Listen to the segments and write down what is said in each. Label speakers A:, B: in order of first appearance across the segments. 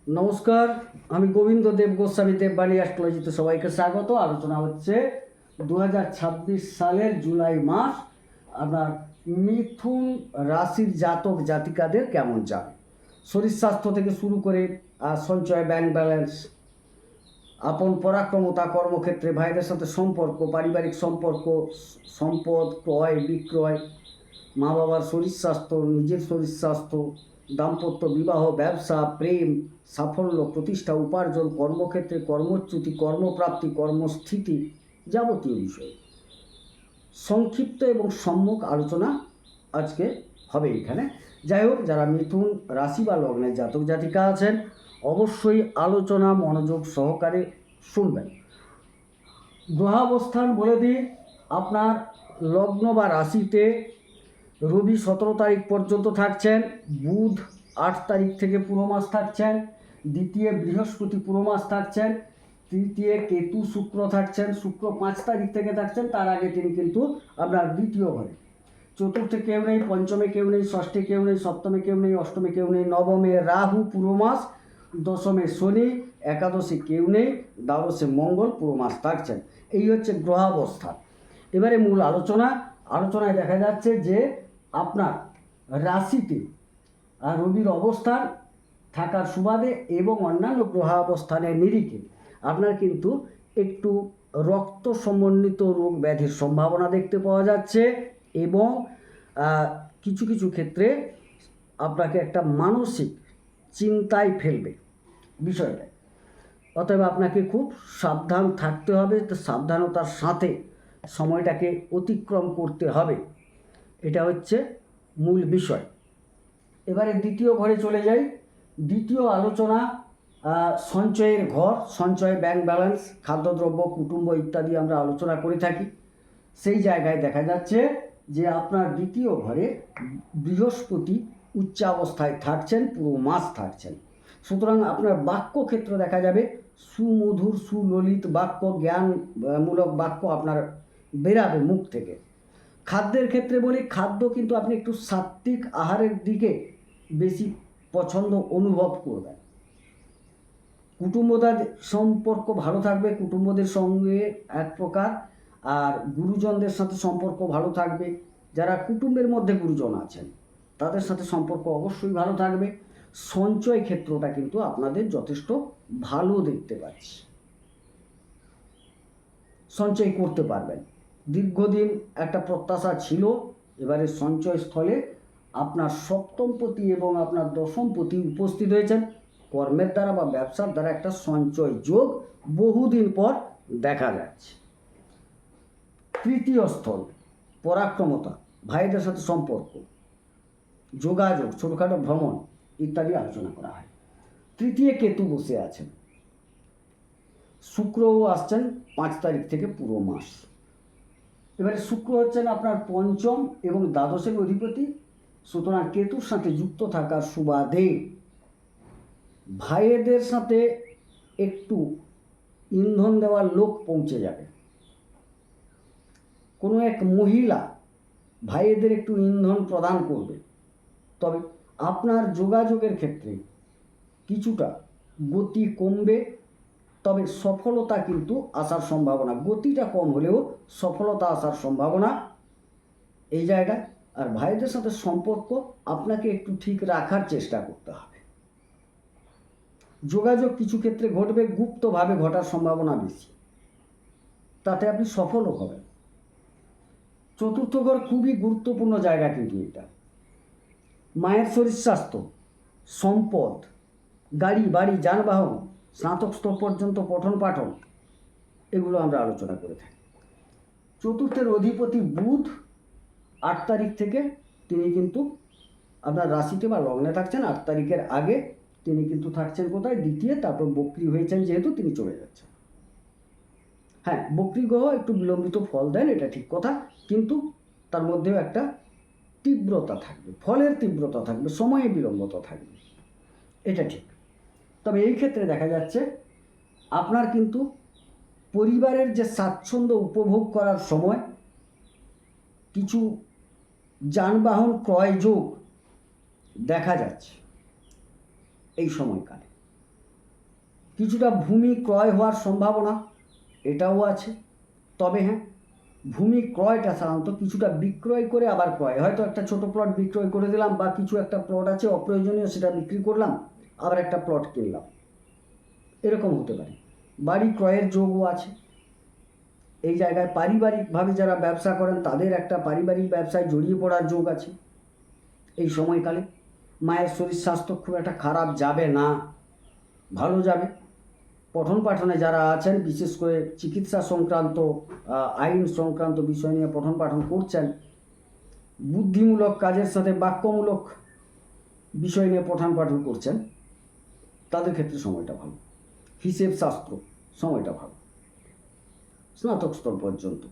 A: নমস্কার, আমি গোবিন্দ দেব গোস্বামী দেববাণী অ্যাস্ট্রোলজিতে সবাইকে স্বাগত। আলোচনা হচ্ছে 2026 সালের জুলাই মাস আপনার মিথুন রাশির জাতক জাতিকাদের কেমন যাবে। শরীর স্বাস্থ্য থেকে শুরু করে সঞ্চয়, ব্যাংক ব্যালেন্স, আপন পরাক্রমতা, কর্মক্ষেত্রে ভাইদের সাথে সম্পর্ক, পারিবারিক সম্পর্ক, সম্পদ ক্রয় বিক্রয়, মা বাবার শরীর স্বাস্থ্য, নিজের শরীর স্বাস্থ্য, দাম্পত্য, বিবাহ, ব্যবসা, প্রেম, সাফল্য, প্রতিষ্ঠা, উপার্জন, কর্মক্ষেত্রে কর্মচ্যুতি, কর্মপ্রাপ্তি, কর্মস্থিতি, যাবতীয় বিষয় সংক্ষিপ্ত এবং সম্যক আলোচনা আজকে হবে এখানে। যাই হোক, যারা মিথুন রাশি বা লগ্নের জাতক জাতিকা আছেন অবশ্যই আলোচনা মনোযোগ সহকারে শুনবেন। গ্রহাবস্থান বলে দিই, আপনার লগ্ন বা রাশিতে রবি 17 তারিখ পর্যন্ত থাকছেন, বুধ 8 তারিখ থেকে পুরো মাস থাকছেন, দ্বিতীয় বৃহস্পতি পুরো মাস থাকছেন, তৃতীয় কেতু শুক্র থাকছেন, শুক্র 5 তারিখ থেকে থাকছেন, তার আগে তিনি কিন্তু আপনার দ্বিতীয় ঘরে, চতুর্থে কেউ নেই, পঞ্চমে কেউ নেই, ষষ্ঠে কেউ নেই, সপ্তমে কেউ নেই, অষ্টমে কেউ নেই, নবমে রাহু পুরো মাস, দশমে শনি, একাদশে কেউ নেই, দ্বাদশে মঙ্গল পুরো মাস থাকছেন। এই হচ্ছে গ্রহাবস্থা। এবারে মূল আলোচনায় দেখা যাচ্ছে যে আপনার রাশিতে রবির অবস্থান থাকার সুবাদে এবং অন্যান্য গ্রহাবস্থানের নিরিখে আপনার কিন্তু একটু রক্ত সমন্বিত রোগ ব্যাধির সম্ভাবনা দেখতে পাওয়া যাচ্ছে এবং কিছু কিছু ক্ষেত্রে আপনাকে একটা মানসিক চিন্তায় ফেলবে বিষয়টা। অতএব আপনাকে খুব সাবধান থাকতে হবে, তো সাবধানতার সাথে সময়টাকে অতিক্রম করতে হবে, এটা হচ্ছে মূল বিষয়। এবারে দ্বিতীয় ঘরে চলে যাই। দ্বিতীয় আলোচনা সঞ্চয়ের ঘর, সঞ্চয়, ব্যাংক ব্যালেন্স, খাদ্যদ্রব্য, কুটুম্ব ইত্যাদি আমরা আলোচনা করে থাকি। সেই জায়গায় দেখা যাচ্ছে যে আপনার দ্বিতীয় ঘরে বৃহস্পতি উচ্চাবস্থায় থাকছেন, পুরো মাস থাকছেন। সুতরাং আপনার বাক্যক্ষেত্র দেখা যাবে সুমধুর সুললিত বাক্য, জ্ঞানমূলক বাক্য আপনার বেরাবে মুখ থেকে। খাদ্যের ক্ষেত্রে বলি, খাদ্য কিন্তু আপনি একটু সাত্ত্বিক আহারের দিকে বেশি পছন্দ অনুভব করবেন। কুটুম্বদের সম্পর্ক ভালো থাকবে, কুটুম্বদের সঙ্গে এক প্রকার, আর গুরুজনদের সাথে সম্পর্ক ভালো থাকবে। যারা কুটুম্বের মধ্যে গুরুজন আছেন তাদের সাথে সম্পর্ক অবশ্যই ভালো থাকবে। সঞ্চয় ক্ষেত্রটা কিন্তু আপনাদের যথেষ্ট ভালো দেখতে পাচ্ছি, সঞ্চয় করতে পারবেন। দীর্ঘদিন একটা প্রত্যাশা ছিল, এবারে সঞ্চয় স্থলে আপনার সপ্তমপতি এবং আপনার দশমপতি উপস্থিত হয়েছেন। কর্মের দ্বারা বা ব্যবসার দ্বারা একটা সঞ্চয় যোগ বহুদিন পর দেখা যাচ্ছে। তৃতীয় স্থল পরাক্রমতা, ভাইদের সাথে সম্পর্ক, যোগাযোগ, ছোটোখাটো ভ্রমণ ইত্যাদি আলোচনা করা হয়। তৃতীয় কেতু বসে আছেন, শুক্রও আসছেন 5 তারিখ থেকে পুরো মাস। এবারে শুক্র হচ্ছেন আপনার পঞ্চম এবং দ্বাদশের অধিপতি, সুতরাং কেতুর সাথে যুক্ত থাকার সুবাদে ভাইয়েদের সাথে একটু ইন্ধন দেওয়ার লোক পৌঁছে যাবে। কোনো এক মহিলা ভাইয়েদের একটু ইন্ধন প্রদান করবে। তবে আপনার যোগাযোগের ক্ষেত্রে কিছুটা গতি কমবে, তবে সফলতা কিন্তু আসার সম্ভাবনা, গতিটা কম হলেও সফলতা আসার সম্ভাবনা এই জায়গায়। আর ভাইদের সাথে সম্পর্ক আপনাকে একটু ঠিক রাখার চেষ্টা করতে হবে। যোগাযোগ কিছু ক্ষেত্রে ঘটবে, গুপ্তভাবে ঘটার সম্ভাবনা বেশি, তাতে আপনি সফলও হবেন। চতুর্থ ঘর খুবই গুরুত্বপূর্ণ জায়গা কিন্তু এটা। মায়ের শরীর স্বাস্থ্য, সম্পদ, গাড়ি বাড়ি যানবাহন, স্নাতক স্তর পর্যন্ত পঠন পাঠন, এগুলো আমরা আলোচনা করে থাকি। চতুর্থের অধিপতি বুধ 8 তারিখ থেকে তিনি কিন্তু আপনার রাশিতে বা লগ্নে থাকছেন। 8 তারিখের আগে তিনি কিন্তু থাকছেন কোথায়, দ্বিতীয়, তারপর বক্রী হয়েছেন যেহেতু তিনি চলে যাচ্ছেন। হ্যাঁ, বক্রী গ্রহ একটু বিলম্বিত ফল দেন, এটা ঠিক কথা, কিন্তু তার মধ্যেও একটা তীব্রতা থাকবে, ফলের তীব্রতা থাকবে, সময়ে বিলম্বতা থাকবে, এটা ঠিক। তবে এই ক্ষেত্রে দেখা যাচ্ছে আপনার কিন্তু পরিবারের যে স্বাচ্ছন্দ্য উপভোগ করার সময় কিছু যানবাহন ক্রয় যোগ দেখা যাচ্ছে এই সময়কালে। কিছুটা ভূমি ক্রয় হওয়ার সম্ভাবনা এটাও আছে। তবে হ্যাঁ, ভূমি ক্রয়টা সাধারণত কিছুটা বিক্রয় করে আবার ক্রয়, হয়তো একটা ছোট প্লট বিক্রয় করে দিলাম, বা কিছু একটা প্লট আছে অপ্রয়োজনীয় সেটা বিক্রি করলাম, আবার একটা প্লট কিনলাম, এরকম হতে পারে। বাড়ি ক্রয়ের যোগও আছে এই জায়গায়। পারিবারিকভাবে যারা ব্যবসা করেন তাদের একটা পারিবারিক ব্যবসায় জড়িয়ে পড়ার যোগ আছে এই সময়কালে। মায়ের শরীর স্বাস্থ্য খুব একটা খারাপ যাবে না, ভালো যাবে। পঠন পাঠনে যারা আছেন, বিশেষ করে চিকিৎসা সংক্রান্ত আইন সংক্রান্ত বিষয় নিয়ে পঠন পাঠন করছেন, বুদ্ধিমূলক কাজের সাথে বাক্যমূলক বিষয় নিয়ে পঠন পাঠন করছেন, তাদের ক্ষেত্রে সময়টা ভালো। হিসেব শাস্ত্র সময়টা ভালো, স্নাতক স্তর পর্যন্ত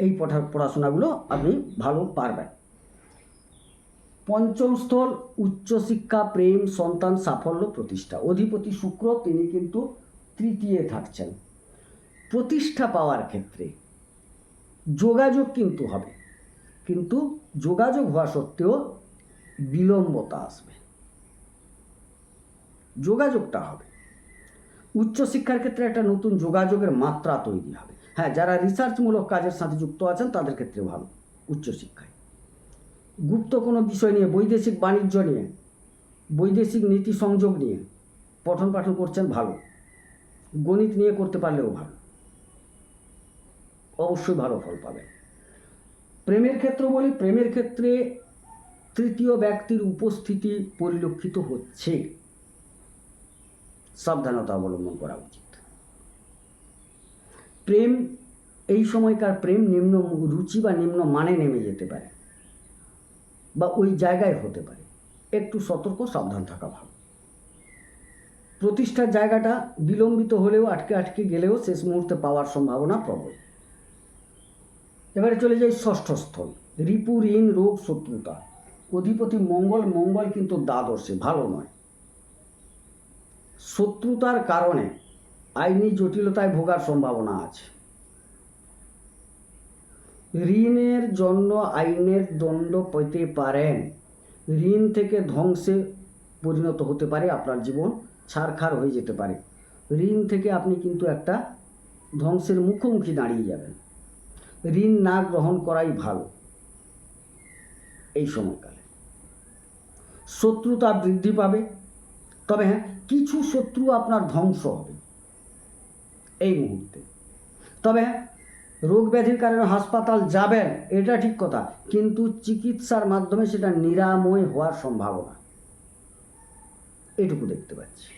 A: এই পড়াশোনাগুলো আপনি ভালো পারবেন। পঞ্চম স্থল উচ্চশিক্ষা, প্রেম, সন্তান, সাফল্য, প্রতিষ্ঠা। অধিপতি শুক্র, তিনি কিন্তু তৃতীয় থাকছেন। প্রতিষ্ঠা পাওয়ার ক্ষেত্রে যোগাযোগ কিন্তু হবে, কিন্তু যোগাযোগ হওয়া সত্ত্বেও বিলম্বতা আসবে, যোগাযোগটা হবে। উচ্চশিক্ষার ক্ষেত্রে একটা নতুন যোগাযোগের মাত্রা তৈরি হবে। হ্যাঁ, যারা রিসার্চমূলক কাজের সাথে যুক্ত আছেন তাদের ক্ষেত্রে ভালো উচ্চশিক্ষায়। গুপ্ত কোনো বিষয় নিয়ে, বৈদেশিক বাণিজ্য নিয়ে, বৈদেশিক নীতি সংযোগ নিয়ে পঠন পাঠন করছেন, ভালো। গণিত নিয়ে করতে পারলেও ভালো, অবশ্যই ভালো ফল পাবেন। প্রেমের ক্ষেত্র বলি, প্রেমের ক্ষেত্রে তৃতীয় ব্যক্তির উপস্থিতি পরিলক্ষিত হচ্ছে, সাবধানতা অবলম্বন করা উচিত। প্রেম, এই সময়কার প্রেম নিম্ন রুচি বা নিম্ন মানে নেমে যেতে পারে, বা ওই জায়গায় হতে পারে, একটু সতর্ক সাবধান থাকা ভালো। প্রতিষ্ঠার জায়গাটা বিলম্বিত হলেও, আটকে গেলেও শেষ মুহূর্তে পাওয়ার সম্ভাবনা প্রবল। এবারে চলে যাই ষষ্ঠ স্থল, রিপু, ঋণ, রোগ, শত্রুতা। অধিপতি মঙ্গল, মঙ্গল কিন্তু দ্বাদশে, ভালো নয়। শত্রুতার কারণে আইনি জটিলতায় ভোগার সম্ভাবনা আছে। ঋণের জন্য আইনের দণ্ড পেতে পারেন। ঋণ থেকে ধ্বংসে পরিণত হতে পারে আপনার জীবন, ছারখার হয়ে যেতে পারে। ঋণ থেকে আপনি কিন্তু একটা ধ্বংসের মুখোমুখি দাঁড়িয়ে যাবেন। ঋণ না গ্রহণ করাই ভালো এই সময়কালে। শত্রুতা বৃদ্ধি পাবে, তবে হ্যাঁ, কিছু শত্রু আপনার ধ্বংস হবে এই মুহূর্তে। তবে হ্যাঁ, রোগ ব্যাধির কারণে হাসপাতাল যাবেন, এটা ঠিক কথা, কিন্তু চিকিৎসার মাধ্যমে সেটা নিরাময় হওয়ার সম্ভাবনা, এটুকু দেখতে পাচ্ছি।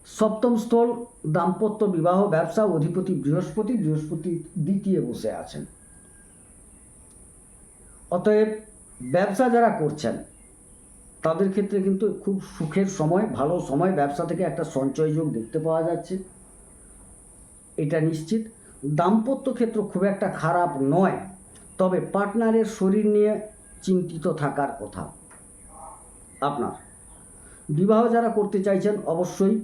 A: সপ্তম স্থল দাম্পত্য, বিবাহ, ব্যবসা। অধিপতি বৃহস্পতি, বৃহস্পতি দ্বিতীয় বসে আছেন। অতএব ব্যবসা যারা করছেন তাদের ক্ষেত্রে কিন্তু খুব সুখের সময়, ভালো সময়। ব্যবসা থেকে একটা সঞ্চয় যোগ দেখতে পাওয়া যাচ্ছে, এটা নিশ্চিত। দাম্পত্য ক্ষেত্র খুব একটা খারাপ নয়, তবে পার্টনারের শরীর নিয়ে চিন্তিত থাকার কথা আপনার। বিবাহ যারা করতে চাইছেন অবশ্যই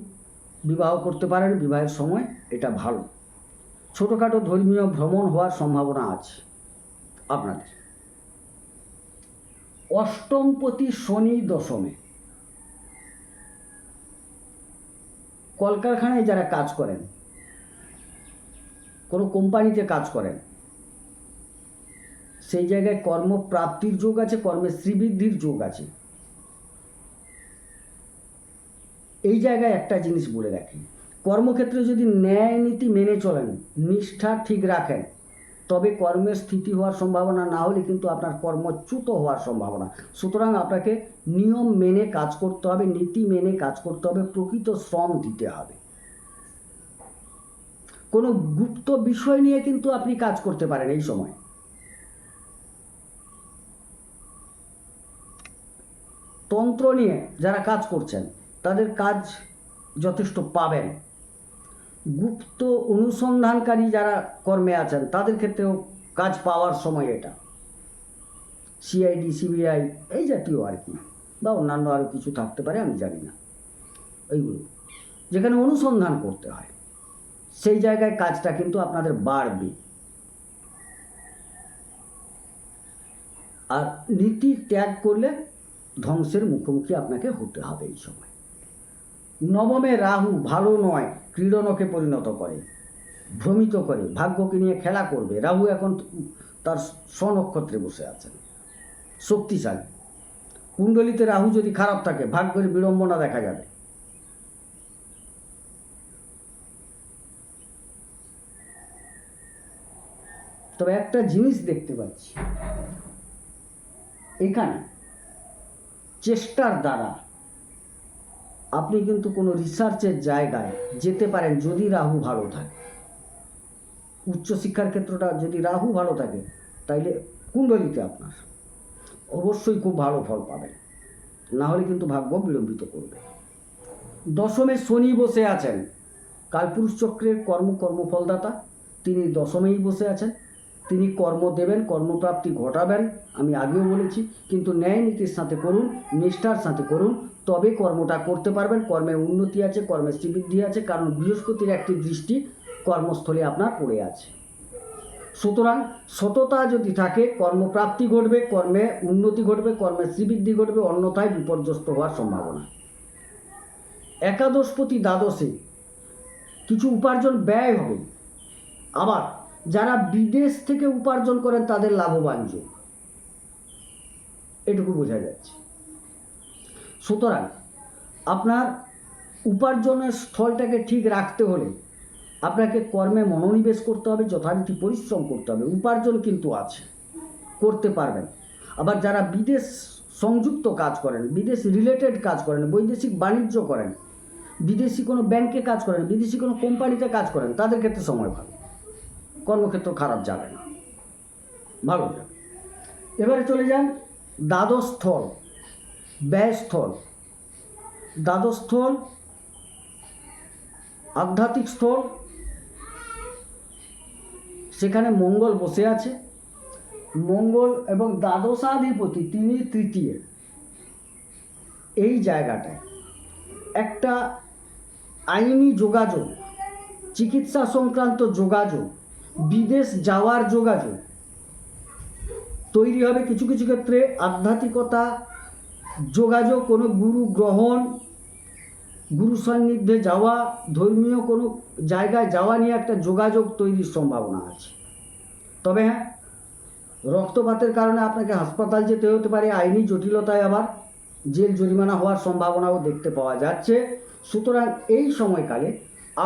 A: বিবাহ করতে পারেন, বিবাহের সময় এটা ভালো। ছোটোখাটো ধর্মীয় ভ্রমণ হওয়ার সম্ভাবনা আছে আপনাদের। অষ্টমপতি শনি দশমে। কলকারখানায় যারা কাজ করেন, কোনো কোম্পানিতে কাজ করেন, সেই জায়গায় কর্মপ্রাপ্তির যোগ আছে, কর্মের শ্রীবৃদ্ধির যোগ আছে। এই জায়গায় একটা জিনিস বলে রাখি, কর্মক্ষেত্রে যদি ন্যায় নীতি মেনে চলেন, নিষ্ঠা ঠিক রাখেন, তবে কর্মের স্থিতি হওয়ার সম্ভাবনা না হলে কিন্তু আপনার কর্মচ্যুত হওয়ার সম্ভাবনা। সুতরাং আপনাকে নিয়ম মেনে কাজ করতে হবে, নীতি মেনে কাজ করতে হবে, প্রকৃত শ্রম দিতে হবে। কোনো গুপ্ত বিষয় নিয়ে কিন্তু আপনি কাজ করতে পারেন এই সময়। তন্ত্র নিয়ে যারা কাজ করছেন তাদের কাজ যথেষ্ট পাবেন। গুপ্ত অনুসন্ধানকারী যারা কর্মে আছেন তাদের ক্ষেত্রেও কাজ পাওয়ার সময় এটা। সিআইডি, সিবিআই এই জাতীয় আর কি, বা অন্যান্য আরও কিছু থাকতে পারে, আমি জানি না, এইগুলো যেখানে অনুসন্ধান করতে হয় সেই জায়গায় কাজটা কিন্তু আপনাদের বাড়বে। আর নীতি ত্যাগ করলে ধ্বংসের মুখোমুখি আপনাকে হতে হবে এই সময়। নবমে রাহু ভালো নয়, ক্রীড়নকে পরিণত করে, ভ্রমিত করে, ভাগ্যকে নিয়ে খেলা করবে। রাহু এখন তার স্বনক্ষত্রে বসে আছেন, শক্তিশালী। কুণ্ডলিতে রাহু যদি খারাপ থাকে, ভাগ্যের বিড়ম্বনা দেখা যাবে। তবে একটা জিনিস দেখতে পাচ্ছি, এখানে চেষ্টার দ্বারা আপনি কিন্তু কোনো রিসার্চের জায়গায় যেতে পারেন যদি রাহু ভালো থাকে। উচ্চশিক্ষার ক্ষেত্রটা যদি রাহু ভালো থাকে, তাইলে কুণ্ডলিতে আপনার অবশ্যই খুব ভালো ফল পাবেন, না হলে কিন্তু ভাগ্য বিলম্বিত করবে। দশমে শনি বসে আছেন, কালপুরুষ চক্রের কর্মফলদাতা, তিনি দশমেই বসে আছেন। তিনি কর্ম দেবেন, কর্মপ্রাপ্তি ঘটাবেন, আমি আগেও বলেছি, কিন্তু ন্যায় নীতির সাথে করুন, নিষ্ঠার সাথে করুন, তবে কর্মটা করতে পারবেন। কর্মে উন্নতি আছে, কর্মে শ্রীবৃদ্ধি আছে, কারণ বৃহস্পতির একটি দৃষ্টি কর্মস্থলে আপনার পড়ে আছে। সুতরাং সততা যদি থাকে, কর্মপ্রাপ্তি ঘটবে, কর্মে উন্নতি ঘটবে, কর্মে শ্রীবৃদ্ধি ঘটবে, অন্যথায় বিপর্যস্ত হওয়ার সম্ভাবনা। একাদশপতি দ্বাদশে কিছু উপার্জন ব্যয় হবে। আবার যারা বিদেশ থেকে উপার্জন করেন তাদের লাভবান যোগ, এটুকু বোঝা যাচ্ছে। সুতরাং আপনার উপার্জনের স্থলটাকে ঠিক রাখতে হলে আপনাকে কর্মে মনোনিবেশ করতে হবে, যথারীতি পরিশ্রম করতে হবে। উপার্জন কিন্তু আছে, করতে পারবেন। আবার যারা বিদেশ সংযুক্ত কাজ করেন, বিদেশ রিলেটেড কাজ করেন, বৈদেশিক বাণিজ্য করেন, বিদেশি কোনো ব্যাংকে কাজ করেন, বিদেশি কোনো কোম্পানিতে কাজ করেন, তাদের ক্ষেত্রে সময় ভালো, কর্মক্ষেত্র খারাপ যাবে না, ভালো যাবে। এবারে চলে যান দ্বাদশস্থল, ব্যয়স্থল। দ্বাদশস্থল আধ্যাত্মিক স্থল, সেখানে মঙ্গল বসে আছে। মঙ্গল এবং দ্বাদশাধিপতি তিনি তৃতীয়। এই জায়গাটায় একটা আইনি যোগাযোগ, চিকিৎসা সংক্রান্ত যোগাযোগ, বিদেশ যাওয়ার যোগাযোগ তৈরি হবে। কিছু কিছু ক্ষেত্রে আধ্যাত্মিকতা যোগাযোগ, কোনো গুরু গ্রহণ, গুরু সান্নিধ্যে যাওয়া, ধর্মীয় কোনো জায়গায় যাওয়া নিয়ে একটা যোগাযোগ তৈরির সম্ভাবনা আছে। তবে হ্যাঁ, রক্তপাতের কারণে আপনাকে হাসপাতাল যেতে হতে পারে, আইনি জটিলতায় আবার জেল জরিমানা হওয়ার সম্ভাবনাও দেখতে পাওয়া যাচ্ছে। সুতরাং এই সময়কালে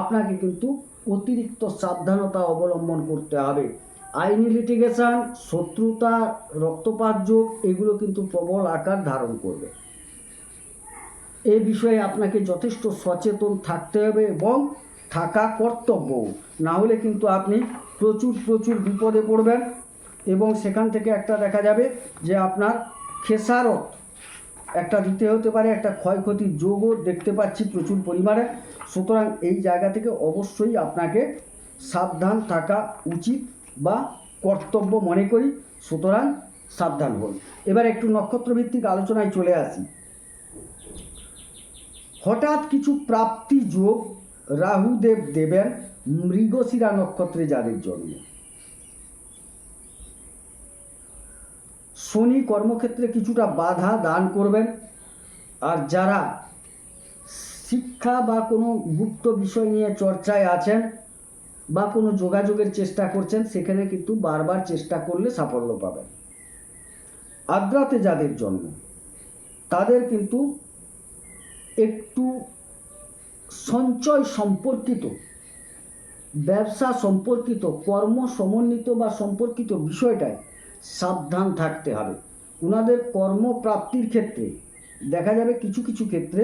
A: আপনাকে কিন্তু অতিরিক্ত সাবধানতা অবলম্বন করতে হবে। আইনি লিটিগেশন, শত্রুতা, রক্তপাত যোগ এগুলো কিন্তু প্রবল আকার ধারণ করবে। এ বিষয়ে আপনাকে যথেষ্ট সচেতন থাকতে হবে এবং থাকা কর্তব্য, না হলে কিন্তু আপনি প্রচুর বিপদে পড়বেন এবং সেখান থেকে একটা দেখা যাবে যে আপনার খেসারত একটা দিতে হতে পারে, একটা ক্ষয়ক্ষতির যোগও দেখতে পাচ্ছি প্রচুর পরিমাণে। সুতরাং এই জায়গা থেকে অবশ্যই আপনাকে সাবধান থাকা উচিত বা কর্তব্য মনে করি। সুতরাং সাবধান হন। এবার একটু নক্ষত্রভিত্তিক আলোচনায় চলে আসি। হঠাৎ কিছু প্রাপ্তি যোগ রাহুদেব দেবেন মৃগশিরা নক্ষত্রে যাদের জন্ম। শনি কর্মক্ষেত্রে কিছুটা বাধা দান করবেন। আর যারা শিক্ষা বা কোনো গুপ্ত বিষয় নিয়ে চর্চায় আছেন বা কোনো যোগাযোগের চেষ্টা করছেন, সেখানে কিন্তু বারবার চেষ্টা করলে সাফল্য পাবেন। আদ্রাতে যাদের জন্ম তাদের কিন্তু একটু সঞ্চয় সম্পর্কিত, ব্যবসা সম্পর্কিত, কর্ম সমন্বিত বা সম্পর্কিত বিষয়টায় সাবধান থাকতে হবে। ওনাদের কর্মপ্রাপ্তির ক্ষেত্রে দেখা যাবে কিছু কিছু ক্ষেত্রে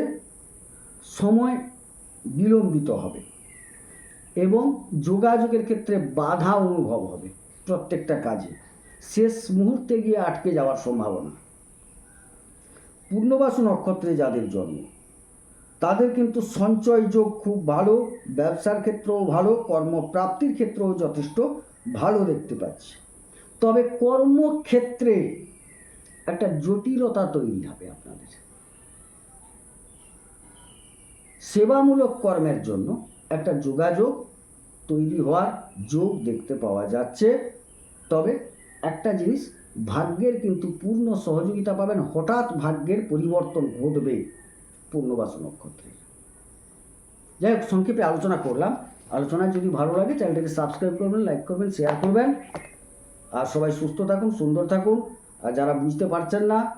A: সময় বিলম্বিত হবে এবং যোগাযোগের ক্ষেত্রে বাধা অনুভব হবে। প্রত্যেকটা কাজে শেষ মুহূর্তে গিয়ে আটকে যাওয়ার সম্ভাবনা। পূর্ণবাসু নক্ষত্রে যাদের জন্ম তাদের কিন্তু সঞ্চয় যোগ খুব ভালো, ব্যবসার ক্ষেত্রেও ভালো, কর্মপ্রাপ্তির ক্ষেত্রেও যথেষ্ট ভালো দেখতে পাচ্ছি। তবে কর্মক্ষেত্রে একটা জটিলতা তৈরি হবে আপনাদের। সেবামূলক কর্মের জন্য একটা যোগাযোগ তৈরি হওয়ার যোগ দেখতে পাওয়া যাচ্ছে। তবে একটা জিনিস, ভাগ্যের কিন্তু পূর্ণ সহযোগিতা পাবেন। হঠাৎ ভাগ্যের পরিবর্তন ঘটবে পূর্ণবাসু নক্ষত্রে। যাই হোক, সংক্ষেপে আলোচনা করলাম। আলোচনায় যদি ভালো লাগে চ্যানেলটাকে সাবস্ক্রাইব করবেন, লাইক করবেন, শেয়ার করবেন। আর সবাই সুস্থ থাকুন, সুন্দর থাকুন। আর যারা বুঝতে পারছেন না,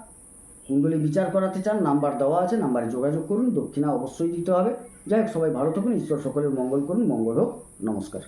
A: কুণ্ডলী বিচার করাতে চান, নাম্বার দেওয়া আছে, নাম্বারে যোগাযোগ করুন। দক্ষিণা অবশ্যই দিতে হবে। যাই হোক, সবাই ভালো থাকুন। ঈশ্বর সকলের মঙ্গল করুন। মঙ্গল হোক। নমস্কার।